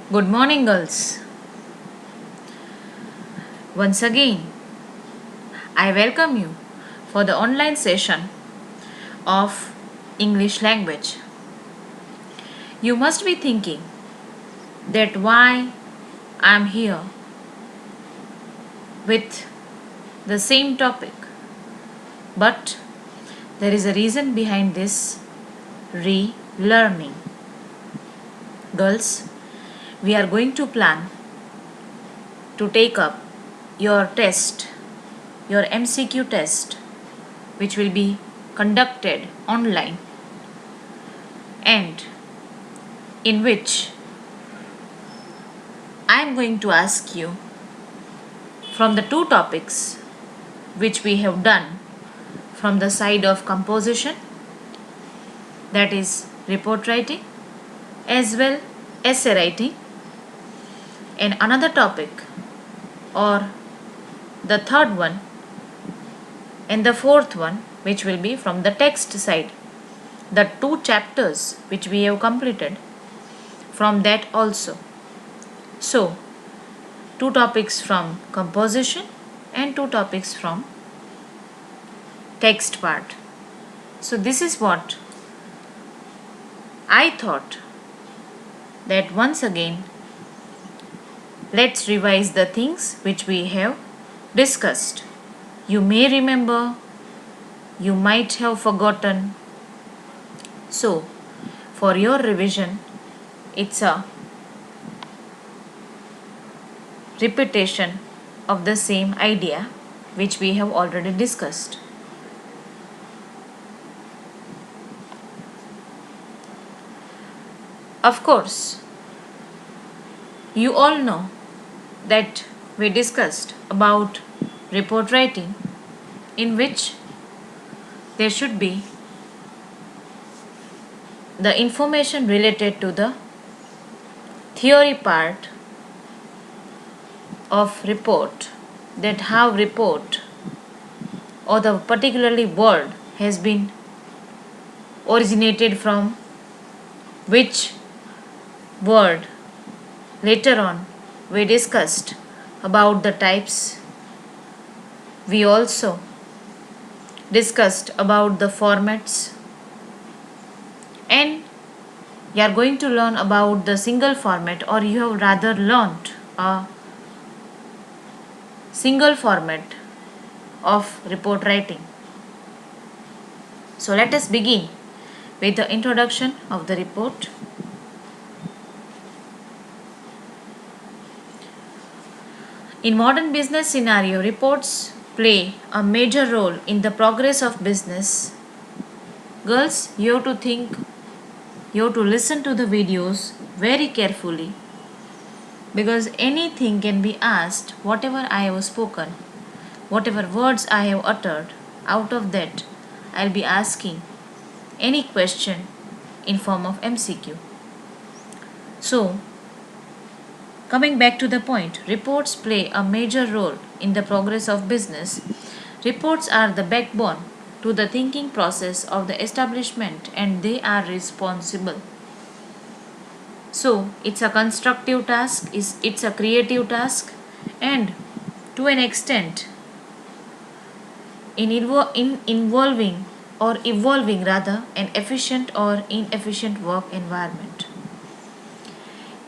Good morning, girls. Once again, I welcome you for the online session of English language. You must be thinking that why I am here with the same topic, but there is a reason behind this relearning. Girls, we are going to plan to take up your test, your MCQ test, which will be conducted online and in which I am going to ask you from the two topics which we have done from the side of composition, that is report writing, as well essay writing, and another topic or the third one and the fourth one which will be from the text side, the two chapters which we have completed from that also. So, two topics from composition and two topics from text part. So, this is what I thought that once again let's revise the things which we have discussed. You may remember, you might have forgotten. So, for your revision, it's a repetition of the same idea which we have already discussed. Of course, you all know that we discussed about report writing, in which there should be the information related to the theory part of report, that how report or the particularly word has been originated from which word. Later on we discussed about the types. We also discussed about the formats, and you are going to learn about the single format, or you have rather learnt a single format of report writing. So let us begin with the introduction of the report. In modern business scenario, reports play a major role in the progress of business. Girls, you have to think, you have to listen to the videos very carefully, because anything can be asked. Whatever I have spoken, whatever words I have uttered, out of that I'll be asking any question in form of MCQ. So, coming back to the point, reports play a major role in the progress of business. Reports are the backbone to the thinking process of the establishment, and they are responsible. So, it's a constructive task, it's a creative task, and to an extent, in involving or evolving rather an efficient or inefficient work environment.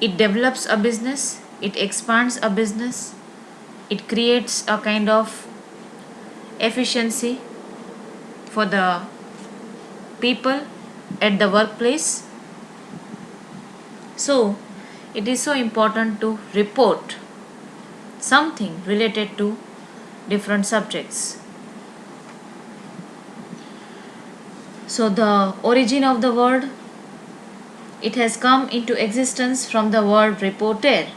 It develops a business, it expands a business, it creates a kind of efficiency for the people at the workplace. So, it is so important to report something related to different subjects. So, the origin of the word, it has come into existence from the word reporter,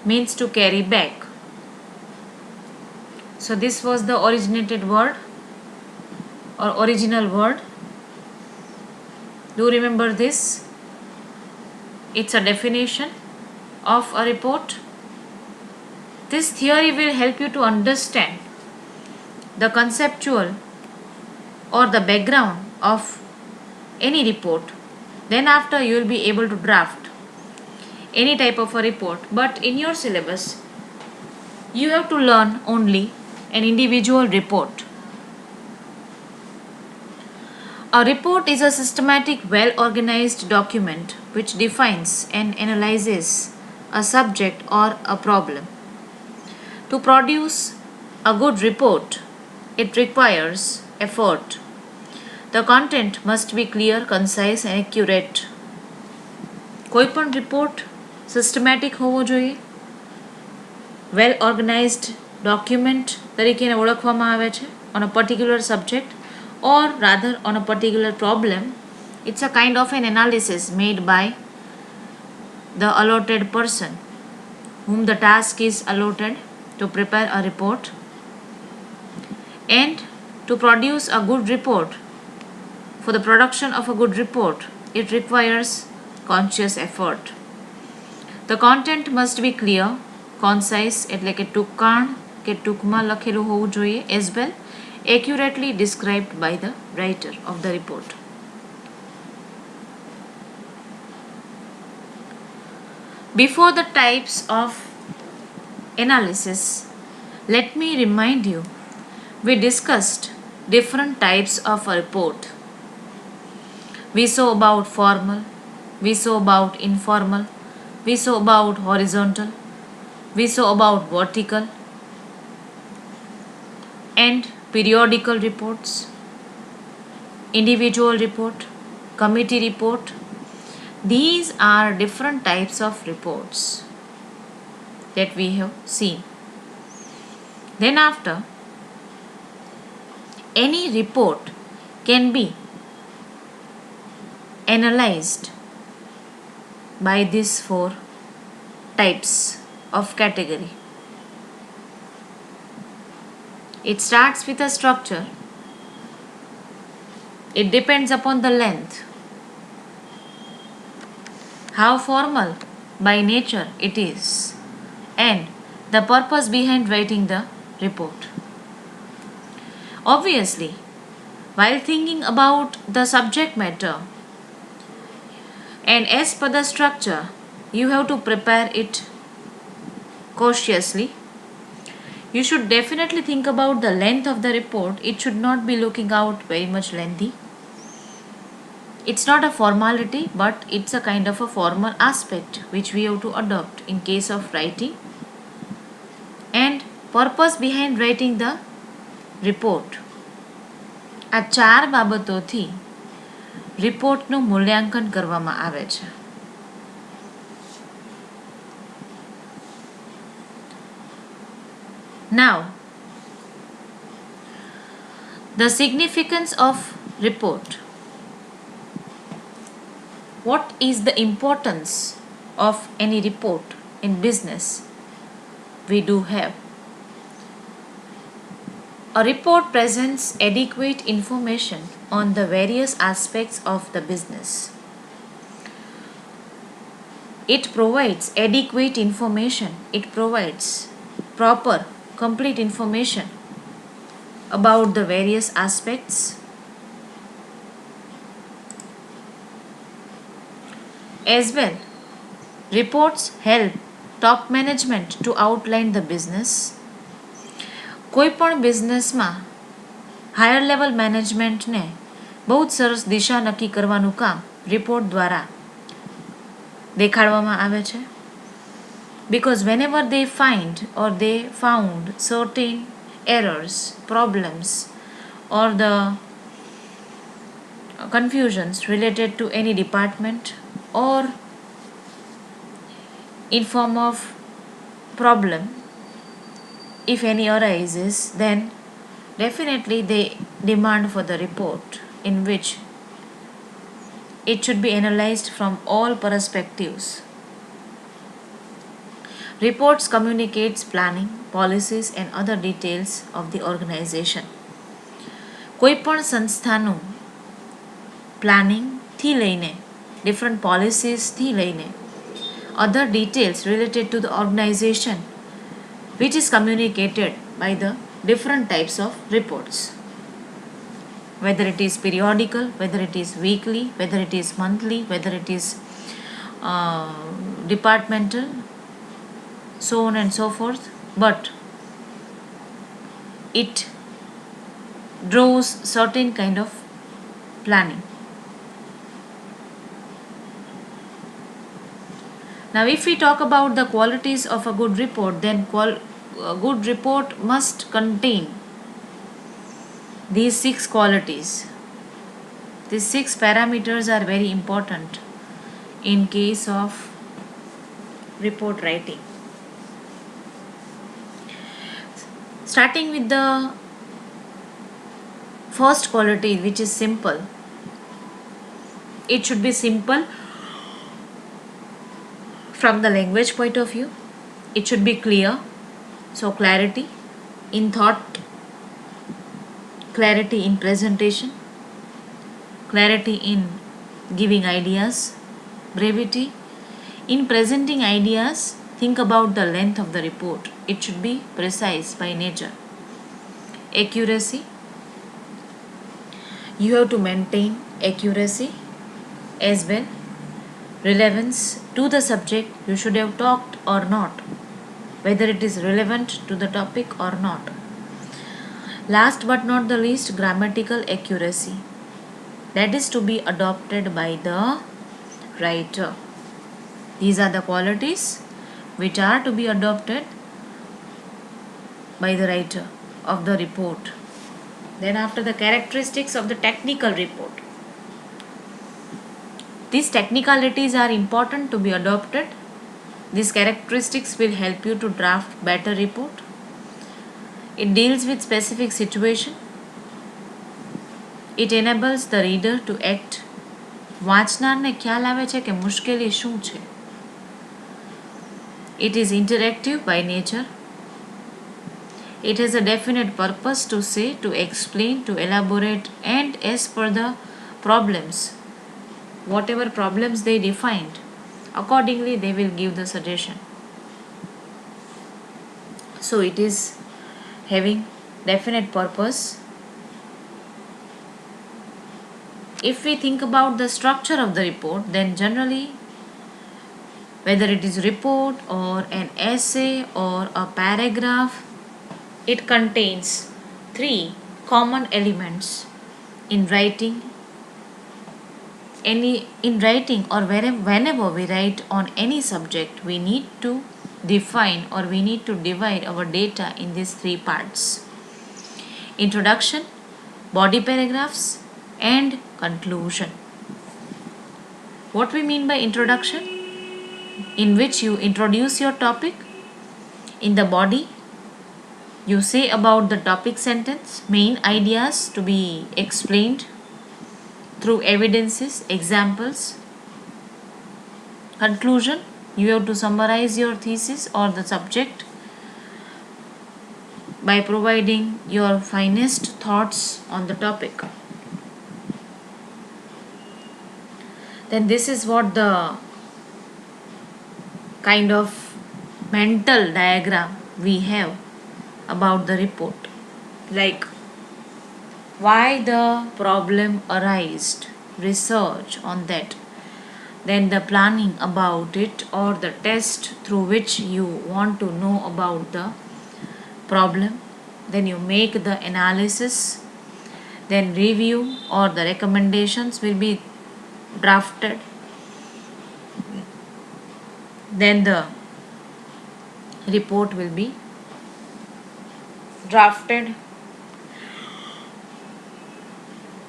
means to carry back. So, this was the originated word or original word. Do remember this? It's a definition of a report. This theory will help you to understand the conceptual or the background of any report. Then after you will be able to draft any type of a report, but in your syllabus you have to learn only an individual report. A report is a systematic, well organized document which defines and analyzes a subject or a problem. To produce a good report, it requires effort. The content must be clear, concise and accurate. કોઈપણ report systematic હોવો જોઈએ, વેલ ઓર્ગનાઇઝડ document તરીકે ઓળખવામાં આવે છે on a particular subject or rather on a particular problem. It's a kind of an analysis made by the allotted person whom the task is allotted to prepare a report. And to produce a good report, for the production of a good report, it requires conscious effort. The content must be clear, concise એટલે કે ટૂંકાણ કે ટૂંકમાં લખેલું હોવું જોઈએ, as well accurately described by the writer of the report. Before the types of analysis, let me remind you, we discussed different types of a report. We saw about formal, we saw about informal, we saw about horizontal, we saw about vertical and periodical reports, individual report, committee report. These are different types of reports that we have seen. Then after, any report can be analyzed by these four types of category. It starts with a structure. It depends upon the length, how formal by nature it is, and the purpose behind writing the report. Obviously, while thinking about the subject matter and as per the structure, you have to prepare it cautiously. You should definitely think about the length of the report. It should not be looking out very much lengthy. It's not a formality, but it's a kind of a formal aspect which we have to adopt in case of writing. And purpose behind writing the report. આ ચાર બાબતોથી રિપોર્ટનું મૂલ્યાંકન કરવામાં આવે છે. Now, the significance of report. What is the importance of any report in business? We do have. A report presents adequate information on the various aspects of the business. It provides adequate information. It provides proper, complete information about the various aspects. As well, reports help top management to outline the business. કોઈપણ બિઝનેસમાં higher level મેનેજમેન્ટને બહુ જ સરસ દિશા નક્કી કરવાનું કામ report દ્વારા દેખાડવામાં આવે છે. Because whenever they find or they found certain errors, problems or the confusions related to any department or in form of problem, if any arises, then definitely they demand for the report in which it should be analyzed from all perspectives. Reports communicates planning, policies and other details of the organization. કોઈપણ સંસ્થાનું planning થી લઈને different policies થી લઈને other details related to the organization which is communicated by the different types of reports, whether it is periodical, whether it is weekly, whether it is monthly, whether it is departmental, so on and so forth, but it draws certain kind of planning. Now, if we talk about the qualities of a good report, then a good report must contain these six qualities. These six parameters are very important in case of report writing. Starting with the first quality, which is simple. It should be simple from the language point of view. It should be clear. So, clarity in thought, clarity in presentation, clarity in giving ideas, brevity. In presenting ideas, think about the length of the report. It should be precise by nature. Accuracy. You have to maintain accuracy as well. Relevance to the subject. You should have talked or not, whether it is relevant to the topic or not. Last but not the least, grammatical accuracy. That is to be adopted by the writer. These are the qualities which are to be adopted by the writer of the report. Then after, the characteristics of the technical report. These technicalities are important to be adopted. These characteristics will help you to draft better report. It deals with specific situation. It enables the reader to act. વાંચનારને ખ્યાલ આવે છે કે મુશ્કેલી શું છે. It is interactive by nature. It has a definite purpose to say, to explain, to elaborate, and as per the problems, whatever problems they defined, accordingly they will give the suggestion. So it is having definite purpose. If we think about the structure of the report, then generally, whether it is report or an essay or a paragraph, it contains three common elements. In writing or whenever we write on any subject, we need to define or we need to divide our data in these three parts: introduction, body paragraphs, and conclusion. What we mean by introduction? In which you introduce your topic. In the body, you say about the topic sentence, main ideas to be explained through evidences, examples. Conclusion, you have to summarize your thesis or the subject by providing your finest thoughts on the topic. Then this is what the kind of mental diagram we have about the report, like why the problem arised, research on that, then the planning about it or the test through which you want to know about the problem, then you make the analysis, then review or the recommendations will be drafted, then the report will be drafted.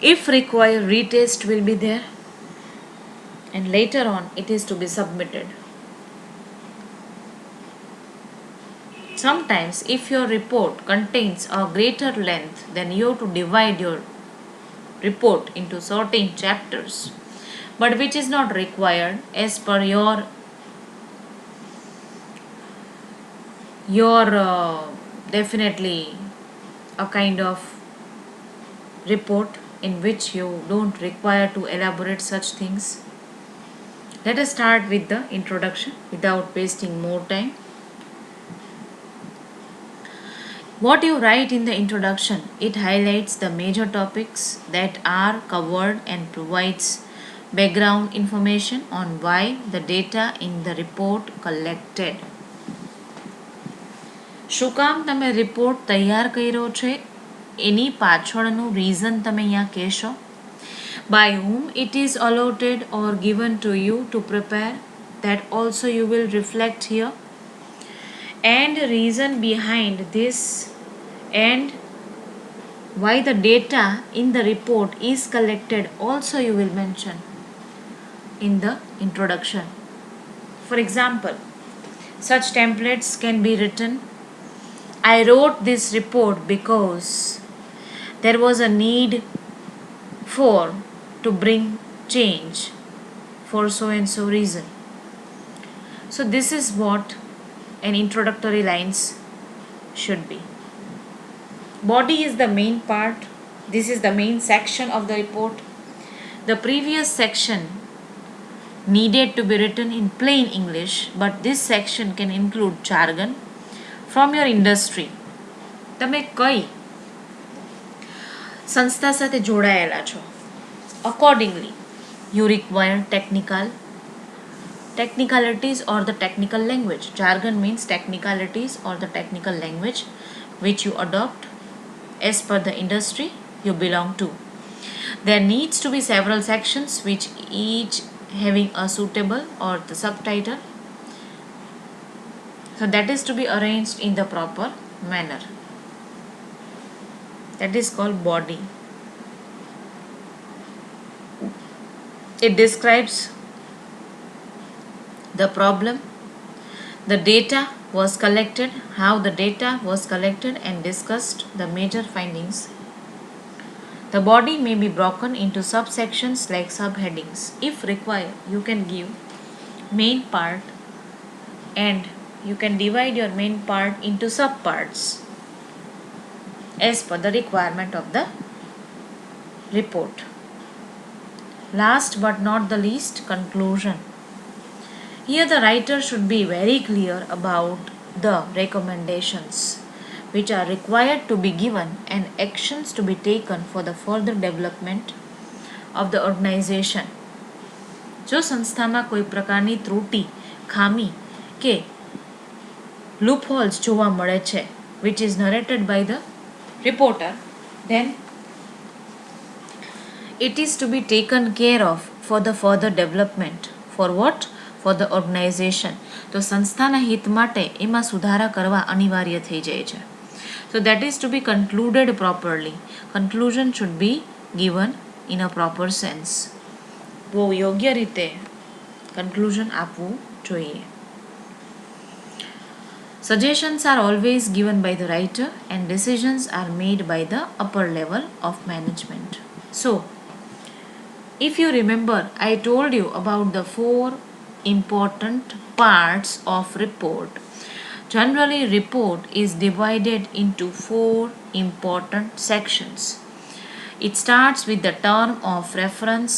If required, retest will be there, and later on it is to be submitted. Sometimes if your report contains a greater length, then you have to divide your report into certain chapters, but which is not required as per your definitely a kind of report in which you don't require to elaborate such things. Let us start with the introduction without wasting more time. What you write in the introduction, it highlights the major topics that are covered and provides background information on why the data in the report collected. શું કામ તમે report તૈયાર કર્યો છે એની પાછળનું reason તમે અહીંયા કહેશો. By whom it is allotted or given to you to prepare, that also you will reflect here. And reason behind this, and why the data in the report is collected also you will mention in the introduction. For example, such templates can be written. I wrote this report because there was a need for to bring change for so and so reason. So this is what an introductory lines should be. Body is the main part. This is the main section of the report. The previous section needed to be written in plain English, but this section can include jargon from your industry. તમે કઈ સંસ્થા સાથે જોડાયેલા છો. Accordingly, you require technicalities or the technical language. Jargon means technicalities or the technical language which you adopt as per the industry you belong to. There needs to be several sections which each having a suitable or the subtitle. So that is to be arranged in the proper manner. That is called body. It describes the problem, the data was collected, how the data was collected, and discussed the major findings. The body may be broken into subsections like subheadings. If required, you can give main part and you can divide your main part into subparts as per the requirement of the report. Last but not the least, conclusion. Here the writer should be very clear about the recommendations which are required to be given and actions to be taken for the further development of the organization. જો સંસ્થામાં કોઈ પ્રકારની ત્રુટિ, ખામી કે loopholes જોવા મળે છે, which is narrated by the reporter, then it is to be taken care of for the further development. For what? For the organization. તો સંસ્થાના હિત માટે એમાં સુધારા કરવા અનિવાર્ય થઈ જાય છે. So that is to be concluded properly. Conclusion should be given in a proper sense. બહુ યોગ્ય રીતે conclusion આપવું જોઈએ. Suggestions are always given by the writer and decisions are made by the upper level of management. So, if you remember, I told you about the 4 important parts of report. Generally, report is divided into 4 important sections. It starts with the term of reference.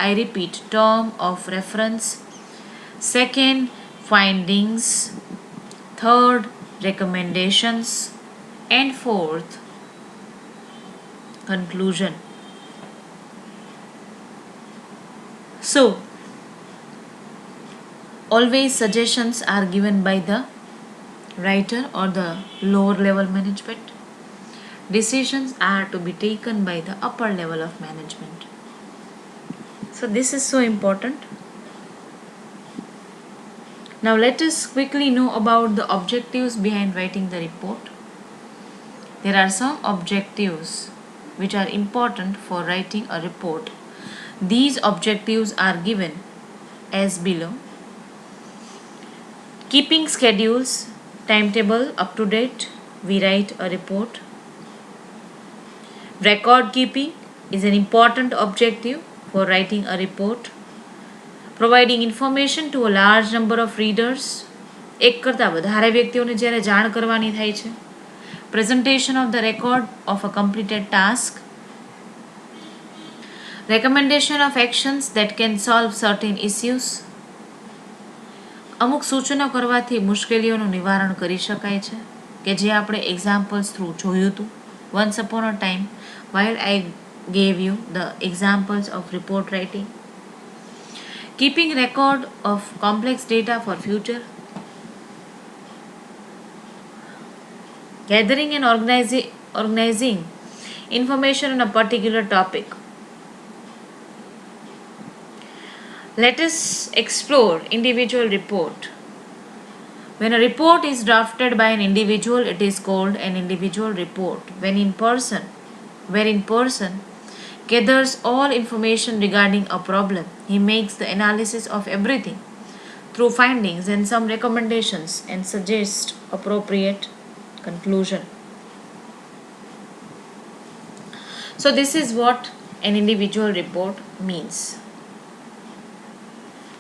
I repeat, term of reference. Second, findings. Third, recommendations. And fourth, conclusion. So, always suggestions are given by the writer or the lower level management. Decisions are to be taken by the upper level of management. So this is so important. Now let us quickly know about the objectives behind writing the report. There are some objectives which are important for writing a report. These objectives are given as below. Keeping schedules, timetable up to date, we write a report. Record keeping is an important objective for writing a report. Providing information to a large number of readers. એક કરતાં વધારે વ્યક્તિઓને જ્યારે જાણ કરવાની થાય છે. Presentation of the record of a completed task. Recommendation of actions that can solve certain issues. અમુક સૂચનો કરવાથી મુશ્કેલીઓનું નિવારણ કરી શકાય છે કે જે આપણે એક્ઝામ્પલ્સ થ્રુ જોયું હતું. Once upon a time, while I gave you the examples of report writing, keeping record of complex data for future, gathering and organizing information on a particular topic. Let us explore individual report. When a report is drafted by an individual, it is called an individual report. Where in person gathers all information regarding a problem, he makes the analysis of everything through findings and some recommendations and suggests appropriate conclusion. So this is what an individual report means.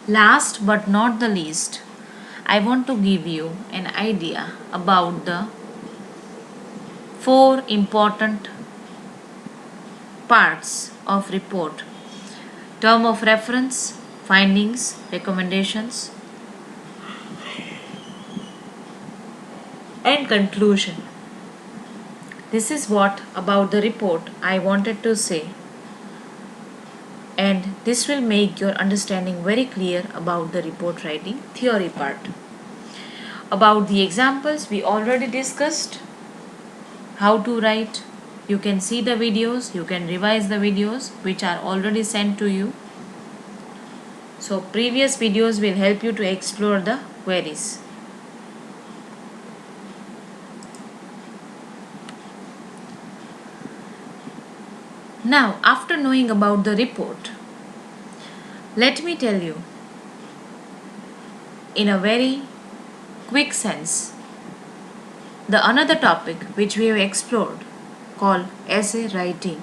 Last but not the least, I want to give you an idea about the four important parts of report: term of reference, findings, recommendations, and conclusion. This is what about the report I wanted to say, and this will make your understanding very clear about the report writing theory part. About the examples, we already discussed how to write. You can see the videos, you can revise the videos which are already sent to you. So previous videos will help you to explore the queries. Now, after knowing about the report, let me tell you in a very quick sense the another topic which we have explored called essay writing.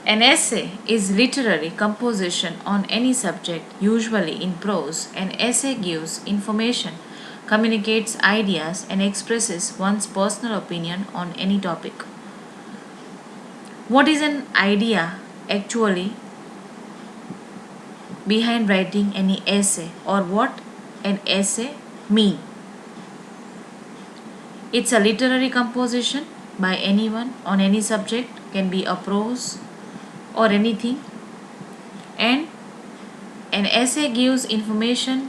An essay is literary composition on any subject, usually in prose. An essay gives information, communicates ideas, and expresses one's personal opinion on any topic. What is an idea actually behind writing any essay, or what an essay mean? It's a literary composition by anyone on any subject, can be a prose or anything, and an essay gives information,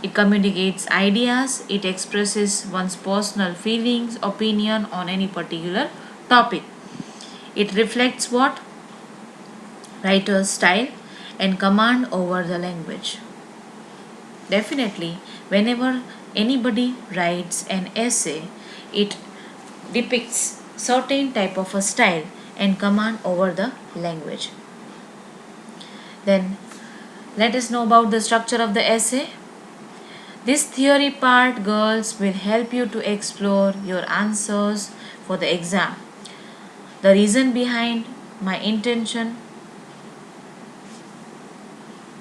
it communicates ideas, it expresses one's personal feelings, opinion on any particular topic. It reflects what? Writer's style and command over the language. Definitely, whenever anybody writes an essay, it depicts certain type of a style and command over the language. Then let us know about the structure of the essay. This theory part, girls, will help you to explore your answers for the exam. The reason behind my intention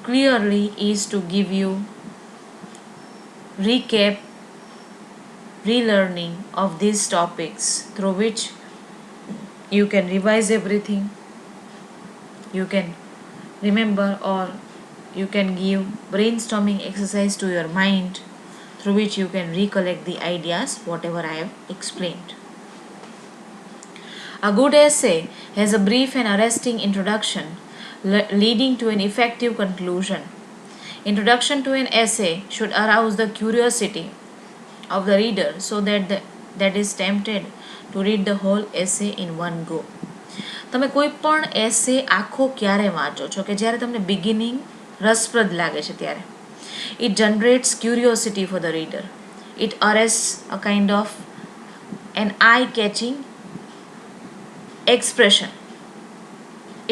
clearly is to give you recap, relearning of these topics through which you can revise everything, you can remember, or you can give brainstorming exercise to your mind through which you can recollect the ideas whatever I have explained. A good essay has a brief and arresting introduction leading to an effective conclusion. Introduction to an essay should arouse the curiosity of the reader so that is tempted to read the whole essay in one go. તમે કોઈ પણ એસે આખો ક્યારે વાંચો છો કે જ્યારે તમને બિગિનિંગ રસપ્રદ લાગે છે ત્યારે? It generates curiosity for the reader. It arrests a kind of an eye-catching expression.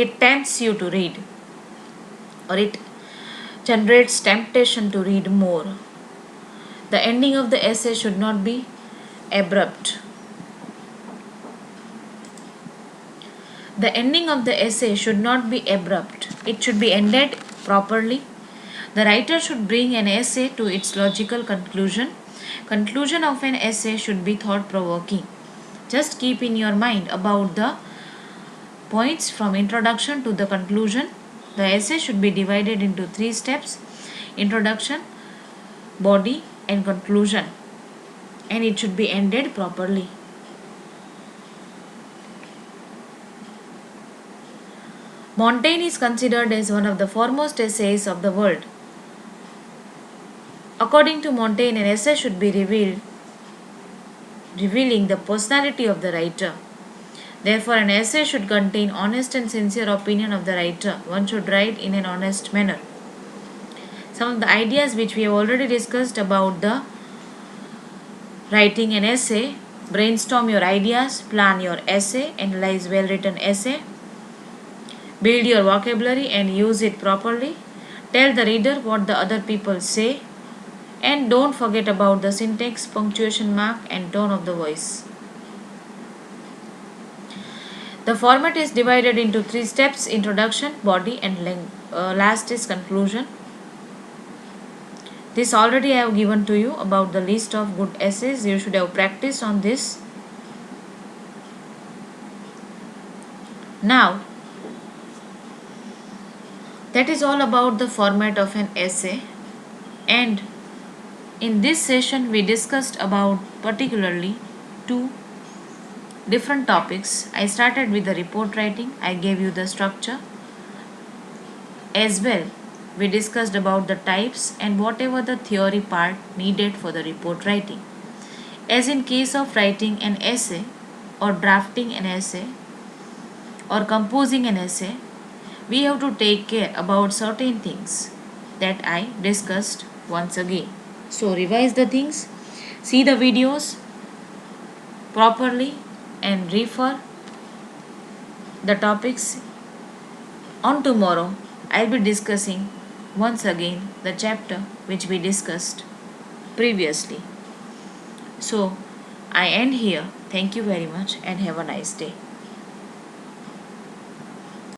It tempts you to read, or it generates temptation to read more. The ending of the essay should not be abrupt. The ending of the essay should not be abrupt. It should be ended properly. The writer should bring an essay to its logical conclusion. Conclusion of an essay should be thought-provoking. Just keep in your mind about the points from introduction to the conclusion. The essay should be divided into 3 steps: introduction, body, and conclusion, and it should be ended properly. Montaigne is considered as one of the foremost essayists of the world. According to Montaigne, an essay should be revealing the personality of the writer. Therefore, an essay should contain honest and sincere opinion of the writer. One should write in an honest manner. Some of the ideas which we have already discussed about the writing an essay: brainstorm your ideas, plan your essay, analyze well written essay, build your vocabulary and use it properly, tell the reader what the other people say, and don't forget about the syntax, punctuation mark, and tone of the voice. The format is divided into three steps: introduction, body, and last is conclusion. This already I have given to you about the list of good essays. You should have practiced on this. Now, that is all about the format of an essay, and in this session we discussed about particularly two different topics. I started with the report writing. I gave you the structure. As well, we discussed about the types and whatever the theory part needed for the report writing. As in case of writing an essay or drafting an essay or composing an essay, we have to take care about certain things that I discussed once again. So revise the things, see the videos properly and refer the topics. On tomorrow, I'll be discussing once again the chapter which we discussed previously. So, I end here. Thank you very much and have a nice day.